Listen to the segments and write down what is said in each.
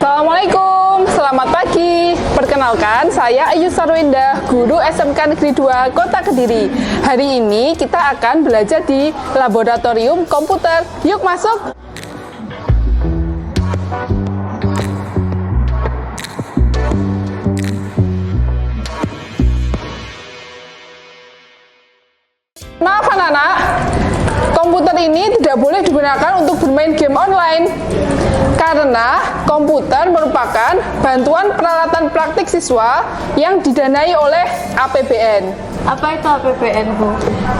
Assalamualaikum, selamat pagi. Perkenalkan, saya Ayu Sarwinda, guru SMK Negeri 2 Kota Kediri. Hari ini kita akan belajar di laboratorium komputer. Yuk masuk. Maaf anak-anak, komputer ini tidak boleh digunakan untuk bermain game online. Karena komputer merupakan bantuan peralatan praktik siswa yang didanai oleh APBN. Apa itu APBN, Bu?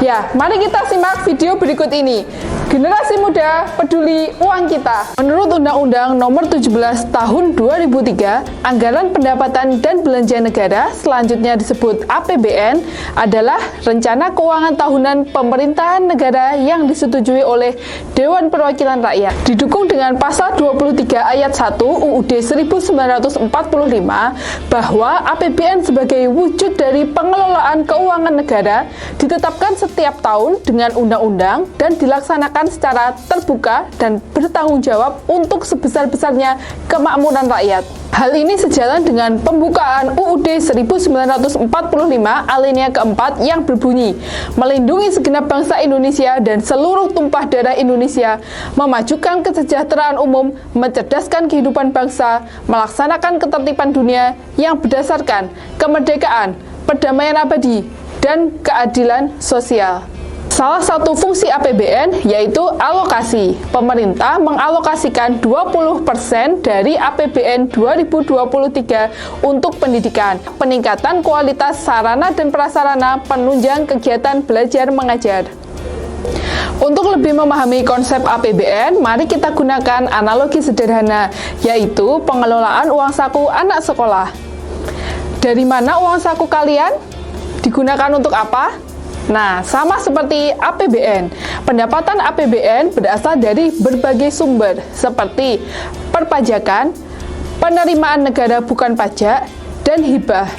Ya, mari kita simak video berikut ini. Generasi muda peduli uang kita. Menurut Undang-Undang Nomor 17 Tahun 2003, anggaran pendapatan dan belanja negara, selanjutnya disebut APBN, adalah rencana keuangan tahunan pemerintahan negara yang disetujui oleh Dewan Perwakilan Rakyat. Didukung dengan pasal 23 ayat 1 UUD 1945 bahwa APBN sebagai wujud dari pengelolaan keuangan negara ditetapkan setiap tahun dengan undang-undang dan dilaksanakan secara terbuka dan bertanggung jawab untuk sebesar-besarnya kemakmuran rakyat. Hal ini sejalan dengan pembukaan UUD 1945 alinea keempat yang berbunyi, melindungi segenap bangsa Indonesia dan seluruh tumpah darah Indonesia, memajukan kesejahteraan umum, mencerdaskan kehidupan bangsa, melaksanakan ketertiban dunia yang berdasarkan kemerdekaan, perdamaian abadi, dan keadilan sosial. Salah satu fungsi APBN yaitu alokasi. Pemerintah mengalokasikan 20% dari APBN 2023 untuk pendidikan, peningkatan kualitas sarana dan prasarana, penunjang kegiatan belajar mengajar. Untuk lebih memahami konsep APBN, mari kita gunakan analogi sederhana, yaitu pengelolaan uang saku anak sekolah. Dari mana uang saku kalian? Digunakan untuk apa? Nah, sama seperti APBN, pendapatan APBN berasal dari berbagai sumber, seperti perpajakan, penerimaan negara bukan pajak, dan hibah.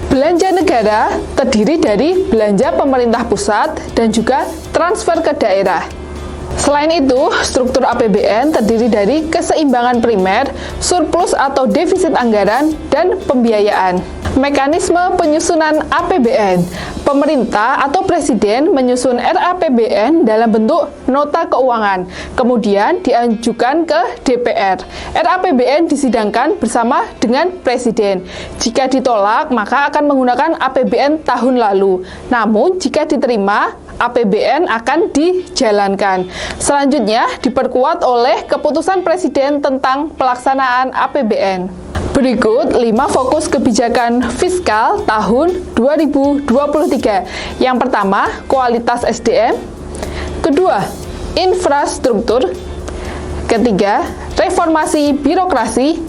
Belanja negara terdiri dari belanja pemerintah pusat dan juga transfer ke daerah. Selain itu, struktur APBN terdiri dari keseimbangan primer, surplus atau defisit anggaran, dan pembiayaan. Mekanisme penyusunan APBN. Pemerintah atau presiden menyusun RAPBN dalam bentuk nota keuangan, kemudian diajukan ke DPR. RAPBN disidangkan bersama dengan presiden. Jika ditolak, maka akan menggunakan APBN tahun lalu. Namun, jika diterima, APBN akan dijalankan. Selanjutnya, diperkuat oleh keputusan presiden tentang pelaksanaan APBN. Berikut 5 fokus kebijakan fiskal tahun 2023. Yang pertama, kualitas SDM. Kedua, infrastruktur. Ketiga, reformasi birokrasi.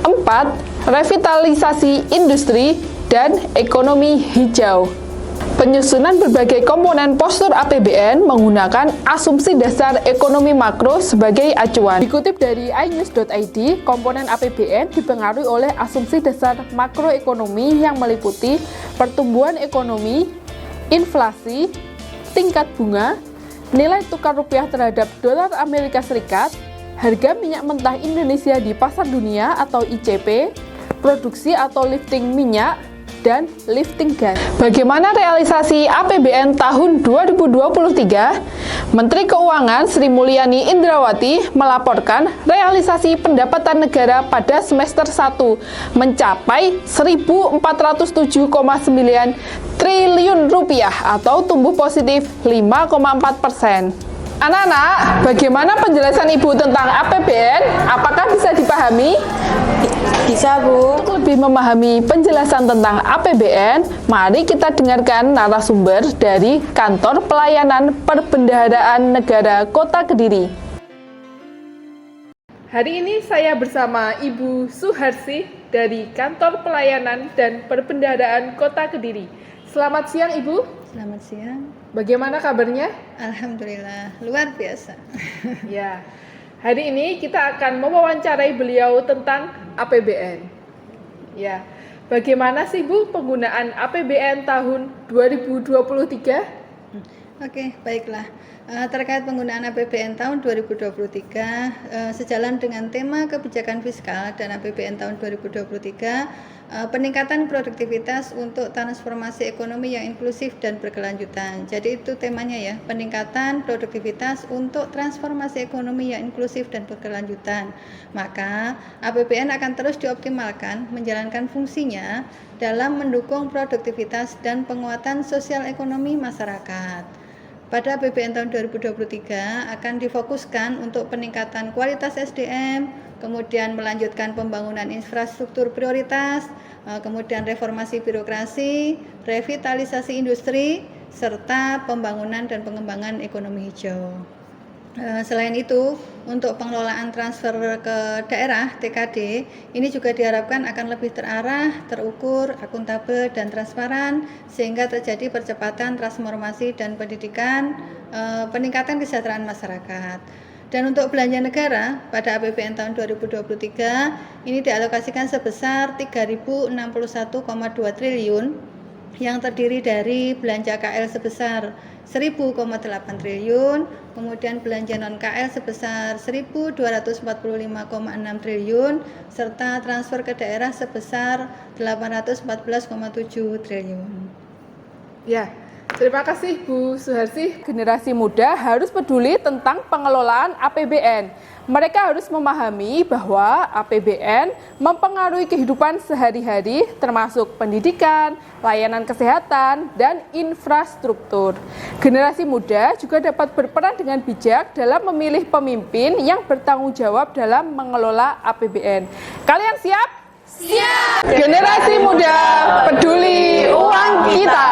4, revitalisasi industri dan ekonomi hijau. Penyusunan berbagai komponen postur APBN menggunakan asumsi dasar ekonomi makro sebagai acuan. Dikutip dari inews.id, komponen APBN dipengaruhi oleh asumsi dasar makroekonomi yang meliputi pertumbuhan ekonomi, inflasi, tingkat bunga, nilai tukar rupiah terhadap dolar Amerika Serikat, harga minyak mentah Indonesia di pasar dunia atau ICP, produksi atau lifting minyak, dan lifting gas. Bagaimana realisasi APBN tahun 2023? Menteri Keuangan Sri Mulyani Indrawati melaporkan realisasi pendapatan negara pada semester 1 mencapai 1.407,9 triliun rupiah atau tumbuh positif 5,4%. Anak-anak, bagaimana penjelasan Ibu tentang APBN? Apakah bisa dipahami? Bisa, Bu. Untuk lebih memahami penjelasan tentang APBN, mari kita dengarkan narasumber dari Kantor Pelayanan Perbendaharaan Negara Kota Kediri. Hari ini saya bersama Ibu Suharsi dari Kantor Pelayanan dan Perbendaharaan Kota Kediri. Selamat siang, Ibu. Selamat siang. Bagaimana kabarnya? Alhamdulillah, luar biasa. Ya. Hari ini kita akan mewawancarai beliau tentang APBN. Ya, bagaimana sih Bu penggunaan APBN tahun 2023? Oke, baiklah. terkait penggunaan APBN tahun 2023, sejalan dengan tema kebijakan fiskal dan APBN tahun 2023, peningkatan produktivitas untuk transformasi ekonomi yang inklusif dan berkelanjutan. Jadi itu temanya ya, peningkatan produktivitas untuk transformasi ekonomi yang inklusif dan berkelanjutan. Maka APBN akan terus dioptimalkan menjalankan fungsinya dalam mendukung produktivitas dan penguatan sosial ekonomi masyarakat. Pada APBN tahun 2023 akan difokuskan untuk peningkatan kualitas SDM, kemudian melanjutkan pembangunan infrastruktur prioritas, kemudian reformasi birokrasi, revitalisasi industri, serta pembangunan dan pengembangan ekonomi hijau. Selain itu, untuk pengelolaan transfer ke daerah TKD, ini juga diharapkan akan lebih terarah, terukur, akuntabel, dan transparan, sehingga terjadi percepatan transformasi dan pendidikan, peningkatan kesejahteraan masyarakat. Dan untuk belanja negara pada APBN tahun 2023 ini dialokasikan sebesar 3.061,2 triliun yang terdiri dari belanja KL sebesar 1.000,8 triliun, kemudian belanja non-KL sebesar 1.245,6 triliun, serta transfer ke daerah sebesar 814,7 triliun. Ya, terima kasih Bu Suharsi. Generasi muda harus peduli tentang pengelolaan APBN. Mereka harus memahami bahwa APBN mempengaruhi kehidupan sehari-hari termasuk pendidikan, layanan kesehatan, dan infrastruktur. Generasi muda juga dapat berperan dengan bijak dalam memilih pemimpin yang bertanggung jawab dalam mengelola APBN. Kalian siap? Siap! Generasi muda peduli uang kita.